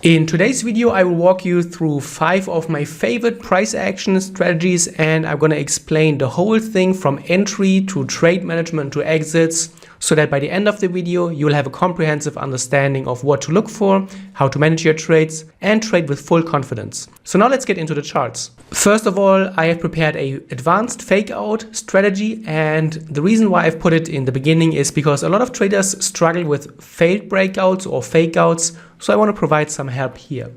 In today's video, I will walk you through 5 of my favorite price action strategies, and I'm going to explain the whole thing from entry to trade management to exits, so that by the end of the video, you'll have a comprehensive understanding of what to look for, how to manage your trades, and trade with full confidence. So now let's get into the charts. First of all, I have prepared an advanced fake out strategy, and the reason why I've put it in the beginning is because a lot of traders struggle with failed breakouts or fake outs. So I want to provide some help here.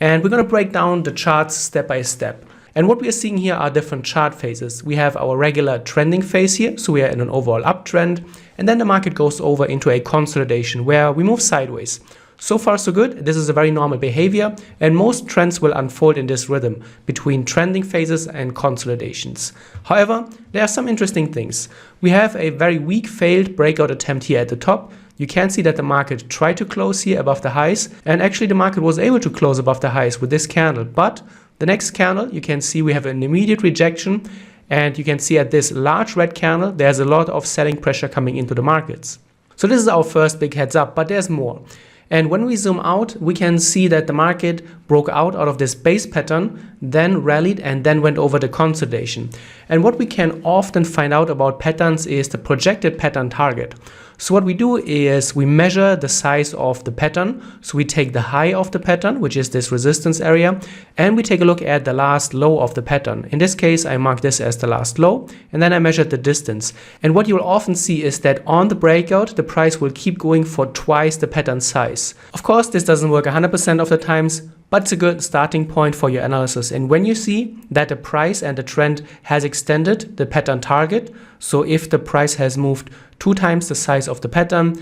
And we're going to break down the charts step by step. And what we are seeing here are different chart phases. We have our regular trending phase here. So we are in an overall uptrend. And then the market goes over into a consolidation where we move sideways. So far so good. This is a very normal behavior. And most trends will unfold in this rhythm between trending phases and consolidations. However, there are some interesting things. We have a very weak failed breakout attempt here at the top. You can see that the market tried to close here above the highs, and actually the market was able to close above the highs with this candle. But the next candle, you can see we have an immediate rejection, and you can see at this large red candle, there's a lot of selling pressure coming into the markets. So this is our first big heads up, but there's more. And when we zoom out, we can see that the market broke out of this base pattern, then rallied and then went over the consolidation. And what we can often find out about patterns is the projected pattern target. So what we do is we measure the size of the pattern. So we take the high of the pattern, which is this resistance area, and we take a look at the last low of the pattern. In this case, I mark this as the last low, and then I measured the distance. And what you'll often see is that on the breakout, the price will keep going for twice the pattern size. Of course, this doesn't work 100% of the times, but it's a good starting point for your analysis. And when you see that the price and the trend has extended the pattern target, so if the price has moved 2 times the size of the pattern,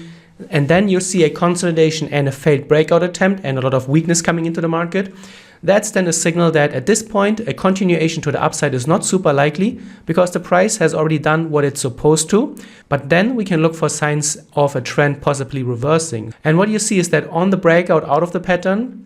and then you see a consolidation and a failed breakout attempt and a lot of weakness coming into the market, that's then a signal that at this point, a continuation to the upside is not super likely because the price has already done what it's supposed to. But then we can look for signs of a trend possibly reversing. And what you see is that on the breakout out of the pattern,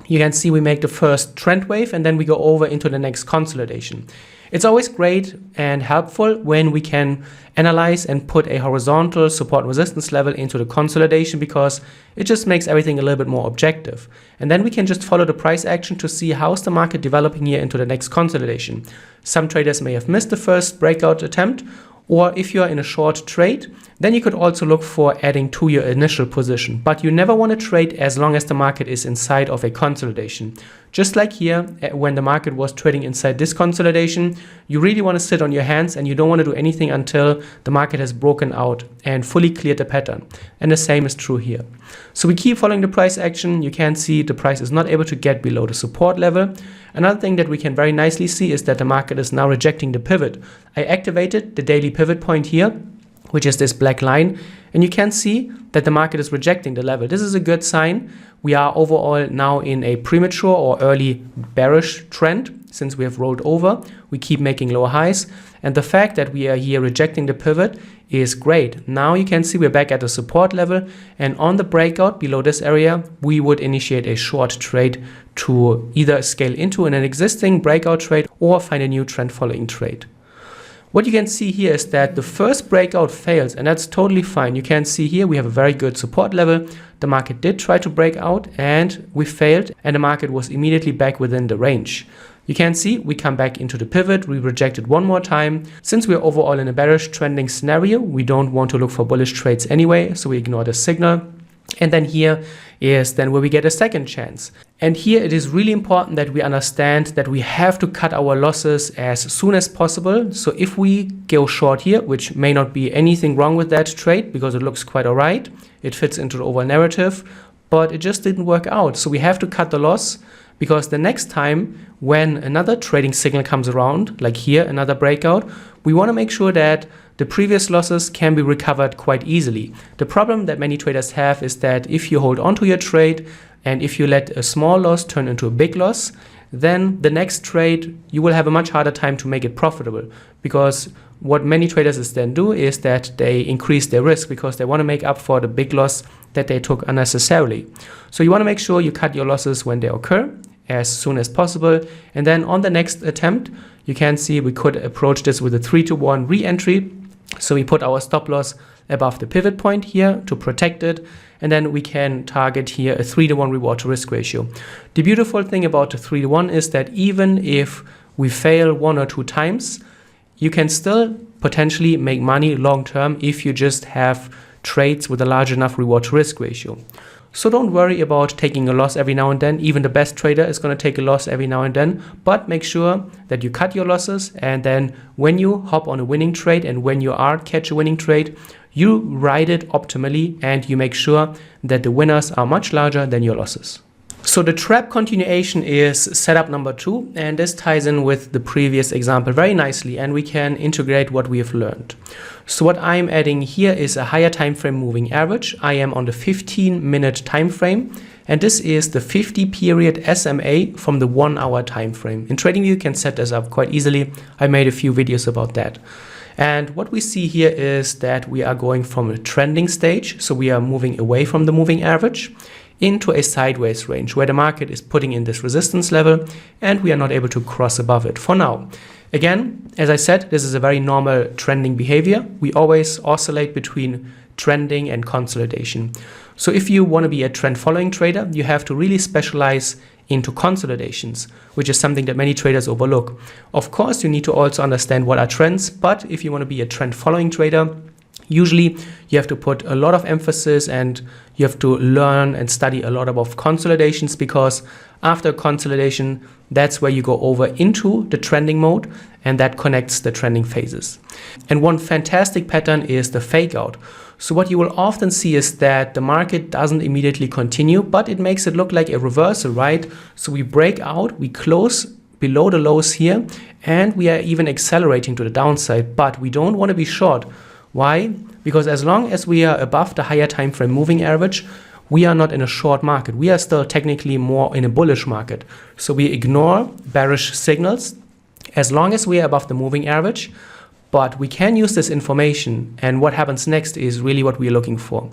you can see we make the first trend wave and then we go over into the next consolidation. It's always great and helpful when we can analyze and put a horizontal support and resistance level into the consolidation because it just makes everything a little bit more objective. And then we can just follow the price action to see how's the market developing here into the next consolidation. Some traders may have missed the first breakout attempt, or if you're in a short trade, then you could also look for adding to your initial position. But you never want to trade as long as the market is inside of a consolidation. Just like here, when the market was trading inside this consolidation, you really want to sit on your hands and you don't want to do anything until the market has broken out and fully cleared the pattern. And the same is true here. So we keep following the price action. You can see the price is not able to get below the support level. Another thing that we can very nicely see is that the market is now rejecting the pivot. I activated the daily pivot point here, which is this black line, and you can see that the market is rejecting the level. This is a good sign. We are overall now in a premature or early bearish trend since we have rolled over. We keep making lower highs, and the fact that we are here rejecting the pivot is great. Now you can see we're back at the support level, and on the breakout below this area, we would initiate a short trade to either scale into an existing breakout trade or find a new trend following trade. What you can see here is that the first breakout fails, and that's totally fine. You can see here we have a very good support level. The market did try to break out and we failed, and the market was immediately back within the range. You can see we come back into the pivot, we rejected one more time. Since we're overall in a bearish trending scenario, we don't want to look for bullish trades anyway, so we ignore the signal. And then here is then where we get a second chance. And here it is really important that we understand that we have to cut our losses as soon as possible. So if we go short here, which may not be anything wrong with that trade because it looks quite all right, it fits into the overall narrative, but it just didn't work out. So we have to cut the loss because the next time when another trading signal comes around, like here, another breakout, we want to make sure that the previous losses can be recovered quite easily. The problem that many traders have is that if you hold on to your trade and if you let a small loss turn into a big loss, then the next trade you will have a much harder time to make it profitable, because what many traders then do is that they increase their risk because they want to make up for the big loss that they took unnecessarily. So you want to make sure you cut your losses when they occur as soon as possible, and then on the next attempt you can see we could approach this with a 3-to-1 re-entry. So we put our stop loss above the pivot point here to protect it. And then we can target here a 3-to-1 reward to risk ratio. The beautiful thing about the 3-to-1 is that even if we fail 1 or 2 times, you can still potentially make money long term if you just have trades with a large enough reward to risk ratio. So don't worry about taking a loss every now and then. Even the best trader is going to take a loss every now and then, but make sure that you cut your losses, and then when you hop on a winning trade and when you catch a winning trade, you ride it optimally and you make sure that the winners are much larger than your losses. So the trap continuation is setup number 2, and this ties in with the previous example very nicely, and we can integrate what we have learned. So what I'm adding here is a higher time frame moving average. I am on the 15-minute time frame, and this is the 50-period SMA from the 1-hour time frame. In TradingView, you can set this up quite easily. I made a few videos about that. And what we see here is that we are going from a trending stage, so we are moving away from the moving average, into a sideways range where the market is putting in this resistance level and we are not able to cross above it for now. Again, as I said, this is a very normal trending behavior. We always oscillate between trending and consolidation. So if you want to be a trend following trader, you have to really specialize into consolidations, which is something that many traders overlook. Of course, you need to also understand what are trends, but if you want to be a trend following trader, usually you have to put a lot of emphasis and you have to learn and study a lot about consolidations, because after consolidation, that's where you go over into the trending mode and that connects the trending phases. And one fantastic pattern is the fake out. So what you will often see is that the market doesn't immediately continue, but it makes it look like a reversal, right? So we break out, we close below the lows here, and we are even accelerating to the downside, but we don't want to be short. Why? Because as long as we are above the higher time frame moving average, we are not in a short market. We are still technically more in a bullish market. So we ignore bearish signals as long as we are above the moving average, but we can use this information, and what happens next is really what we are looking for.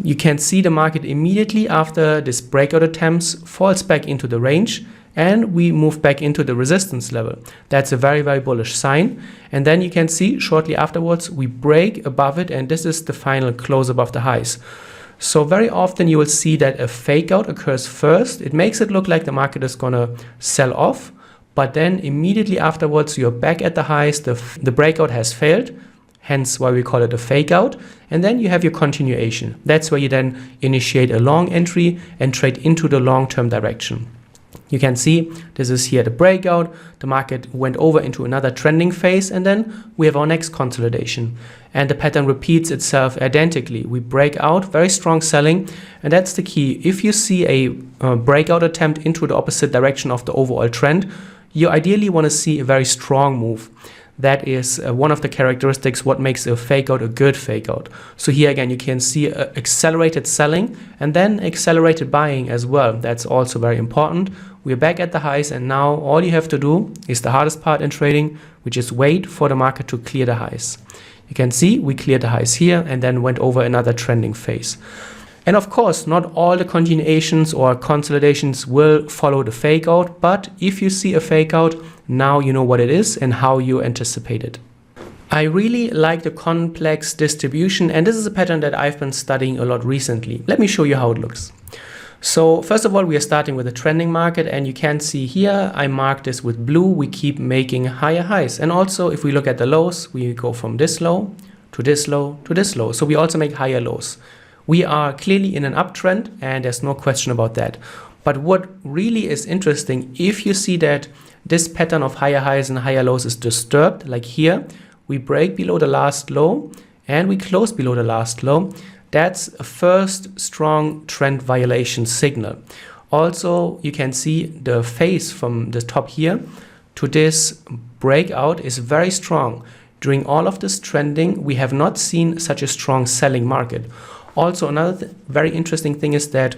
You can see the market immediately after this breakout attempts falls back into the range, and we move back into the resistance level. That's a very, very bullish sign. And then you can see shortly afterwards, we break above it, and this is the final close above the highs. So very often you will see that a fake out occurs first. It makes it look like the market is gonna sell off, but then immediately afterwards, you're back at the highs, the breakout has failed, hence why we call it a fake out. And then you have your continuation. That's where you then initiate a long entry and trade into the long-term direction. You can see this is here the breakout, the market went over into another trending phase, and then we have our next consolidation. And the pattern repeats itself identically. We break out, very strong selling, and that's the key. If you see a breakout attempt into the opposite direction of the overall trend, you ideally want to see a very strong move. That is one of the characteristics what makes a fake out a good fake out. So here again, you can see accelerated selling and then accelerated buying as well. That's also very important. We're back at the highs, and now all you have to do is the hardest part in trading, which is wait for the market to clear the highs. You can see we cleared the highs here and then went over another trending phase. And of course, not all the continuations or consolidations will follow the fake out, but if you see a fake out, now you know what it is and how you anticipate it. I really like the complex distribution, and this is a pattern that I've been studying a lot recently. Let me show you how it looks. So first of all, we are starting with a trending market, and you can see here, I marked this with blue. We keep making higher highs. And also if we look at the lows, we go from this low to this low to this low. So we also make higher lows. We are clearly in an uptrend, and there's no question about that. But what really is interesting, if you see that this pattern of higher highs and higher lows is disturbed, like here, we break below the last low and we close below the last low. That's a first strong trend violation signal. Also, you can see the phase from the top here to this breakout is very strong. During all of this trending, we have not seen such a strong selling market. Also, another very interesting thing is that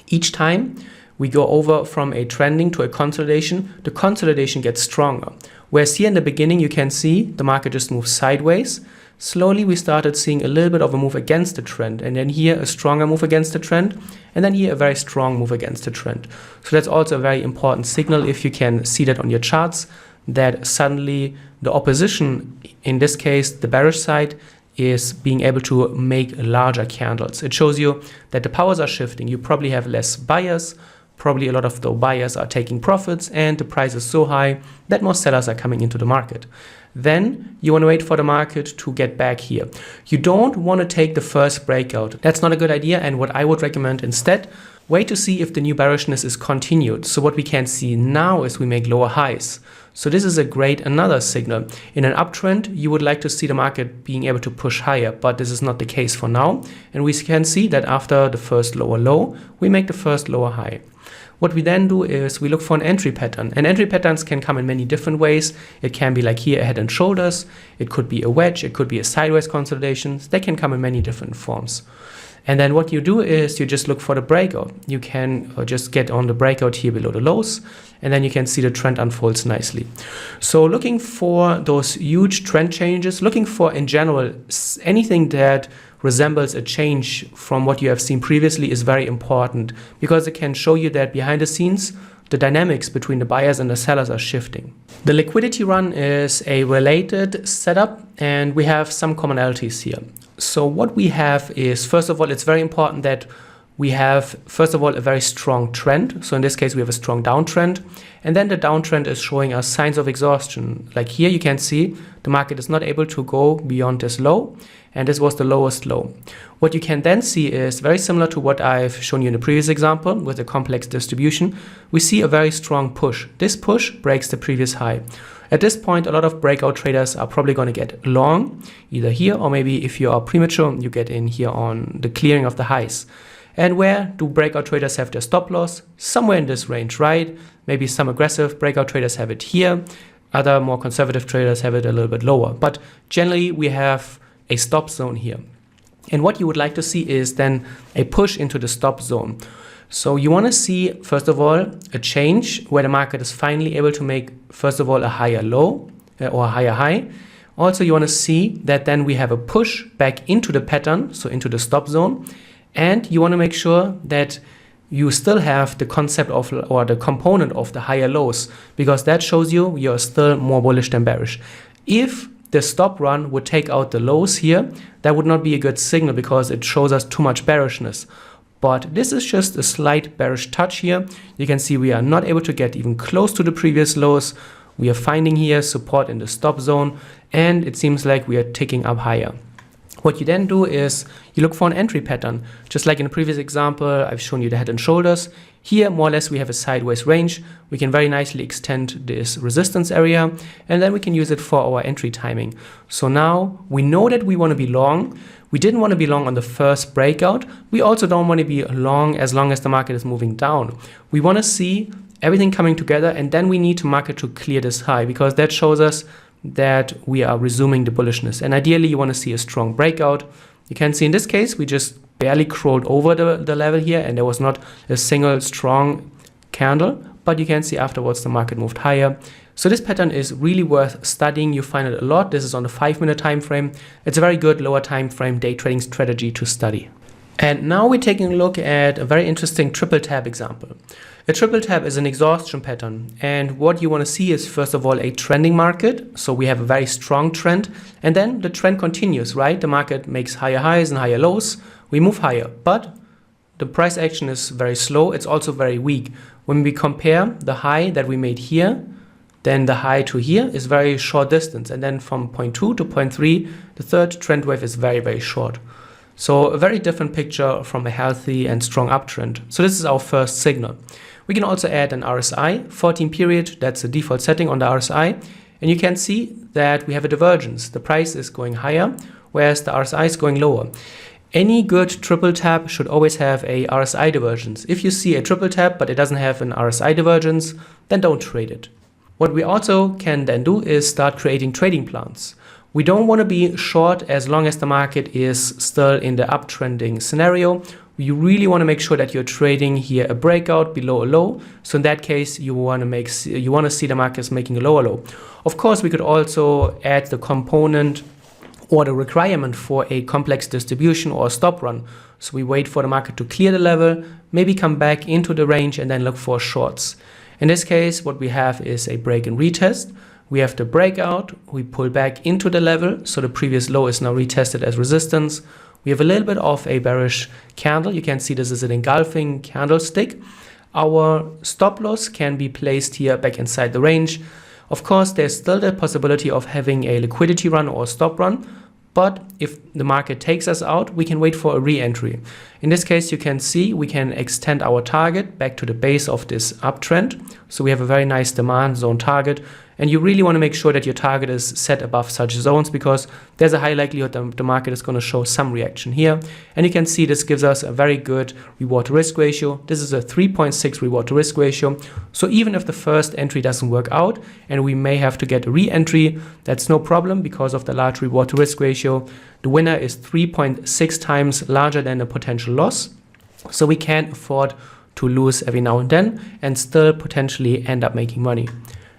each time we go over from a trending to a consolidation, the consolidation gets stronger. Whereas here in the beginning, you can see the market just moves sideways. Slowly, we started seeing a little bit of a move against the trend, and then here a stronger move against the trend, and then here a very strong move against the trend. So that's also a very important signal if you can see that on your charts, that suddenly the opposition, in this case the bearish side, is being able to make larger candles. It shows you that the powers are shifting. You probably have less buyers, probably a lot of the buyers are taking profits, and the price is so high that more sellers are coming into the market. Then you want to wait for the market to get back here. You don't want to take the first breakout. That's not a good idea, and what I would recommend instead, wait to see if the new bearishness is continued. So what we can see now is we make lower highs. So this is a great another signal. In an uptrend, you would like to see the market being able to push higher, but this is not the case for now. And we can see that after the first lower low, we make the first lower high. What we then do is we look for an entry pattern. And entry patterns can come in many different ways. It can be like here, a head and shoulders. It could be a wedge. It could be a sideways consolidation. They can come in many different forms. And then what you do is you just look for the breakout. You can just get on the breakout here below the lows, and then you can see the trend unfolds nicely. So looking for those huge trend changes, looking for in general anything that resembles a change from what you have seen previously is very important, because it can show you that behind the scenes the dynamics between the buyers and the sellers are shifting. The liquidity run is a related setup, and we have some commonalities here. So what we have is, first of all, it's very important that we have, first of all, a very strong trend. So in this case, we have a strong downtrend. And then the downtrend is showing us signs of exhaustion. Like here, you can see the market is not able to go beyond this low. And this was the lowest low. What you can then see is very similar to what I've shown you in the previous example with a complex distribution. We see a very strong push. This push breaks the previous high. At this point, a lot of breakout traders are probably going to get long, either here, or maybe if you are premature, you get in here on the clearing of the highs. And where do breakout traders have their stop loss? Somewhere in this range, right? Maybe some aggressive breakout traders have it here. Other more conservative traders have it a little bit lower. But generally, we have a stop zone here. And what you would like to see is then a push into the stop zone. So you want to see, first of all, a change where the market is finally able to make, first of all, a higher low or a higher high. Also, you want to see that then we have a push back into the pattern, so into the stop zone. And you want to make sure that you still have the concept of, or the component of the higher lows, because that shows you you're still more bullish than bearish. If the stop run would take out the lows here, that would not be a good signal because it shows us too much bearishness. But this is just a slight bearish touch here. You can see we are not able to get even close to the previous lows. We are finding here support in the stop zone, and it seems like we are ticking up higher. What you then do is you look for an entry pattern. Just like in the previous example, I've shown you the head and shoulders. Here, more or less, we have a sideways range. We can very nicely extend this resistance area, and then we can use it for our entry timing. So now we know that we want to be long. We didn't want to be long on the first breakout. We also don't want to be long as the market is moving down. We want to see everything coming together, and then we need the market to clear this high, because that shows us that we are resuming the bullishness. And ideally, you want to see a strong breakout. You can see in this case, we just barely crawled over the level here, and there was not a single strong candle, but you can see afterwards the market moved higher. So this pattern is really worth studying. You find it a lot. This is on the 5-minute time frame. It's a very good lower time frame day trading strategy to study. And now we're taking a look at a very interesting triple tap example. A triple tap is an exhaustion pattern, and what you want to see is, first of all, a trending market. So we have a very strong trend, and then the trend continues, right? The market makes higher highs and higher lows. We move higher, but the price action is very slow. It's also very weak. When we compare the high that we made here, then the high to here is very short distance, and then from point 2 to point 3, the third trend wave is very, very short. So a very different picture from a healthy and strong uptrend. So this is our first signal. We can also add an RSI, 14 period, that's the default setting on the RSI. And you can see that we have a divergence. The price is going higher, whereas the RSI is going lower. Any good triple tap should always have a RSI divergence. If you see a triple tap, but it doesn't have an RSI divergence, then don't trade it. What we also can then do is start creating trading plans. We don't want to be short as long as the market is still in the uptrending scenario. You really want to make sure that you're trading here a breakout below a low. So in that case, you want to see the markets making a lower low. Of course, we could also add the component or the requirement for a complex distribution or a stop run. So we wait for the market to clear the level, maybe come back into the range, and then look for shorts. In this case, what we have is a break and retest. We have the breakout, we pull back into the level, so the previous low is now retested as resistance. We have a little bit of a bearish candle. You can see this is an engulfing candlestick. Our stop loss can be placed here back inside the range. Of course, there's still the possibility of having a liquidity run or a stop run, but if the market takes us out, we can wait for a re-entry. In this case, you can see we can extend our target back to the base of this uptrend. So we have a very nice demand zone target. And you really want to make sure that your target is set above such zones, because there's a high likelihood that the market is going to show some reaction here. And you can see this gives us a very good reward to risk ratio. This is a 3.6 reward to risk ratio. So even if the first entry doesn't work out and we may have to get a re-entry, that's no problem because of the large reward to risk ratio. The winner is 3.6 times larger than the potential loss. So we can't afford to lose every now and then and still potentially end up making money.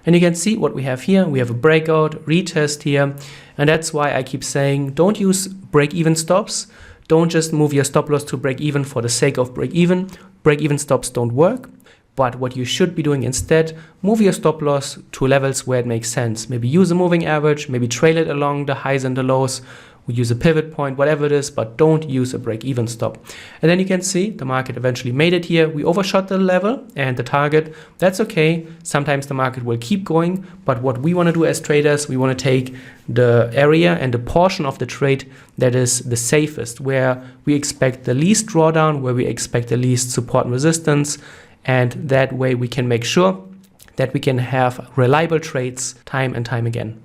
And you can see what we have here. We have a breakout, retest here. And that's why I keep saying, don't use break-even stops. Don't just move your stop loss to break-even for the sake of break-even. Break-even stops don't work. But what you should be doing instead, move your stop loss to levels where it makes sense. Maybe use a moving average, maybe trail it along the highs and the lows. We use a pivot point, whatever it is, but don't use a break-even stop. And then you can see the market eventually made it here. We overshot the level and the target. That's okay. Sometimes the market will keep going, but what we want to do as traders, we want to take the area and the portion of the trade that is the safest, where we expect the least drawdown, where we expect the least support and resistance, and that way we can make sure that we can have reliable trades time and time again.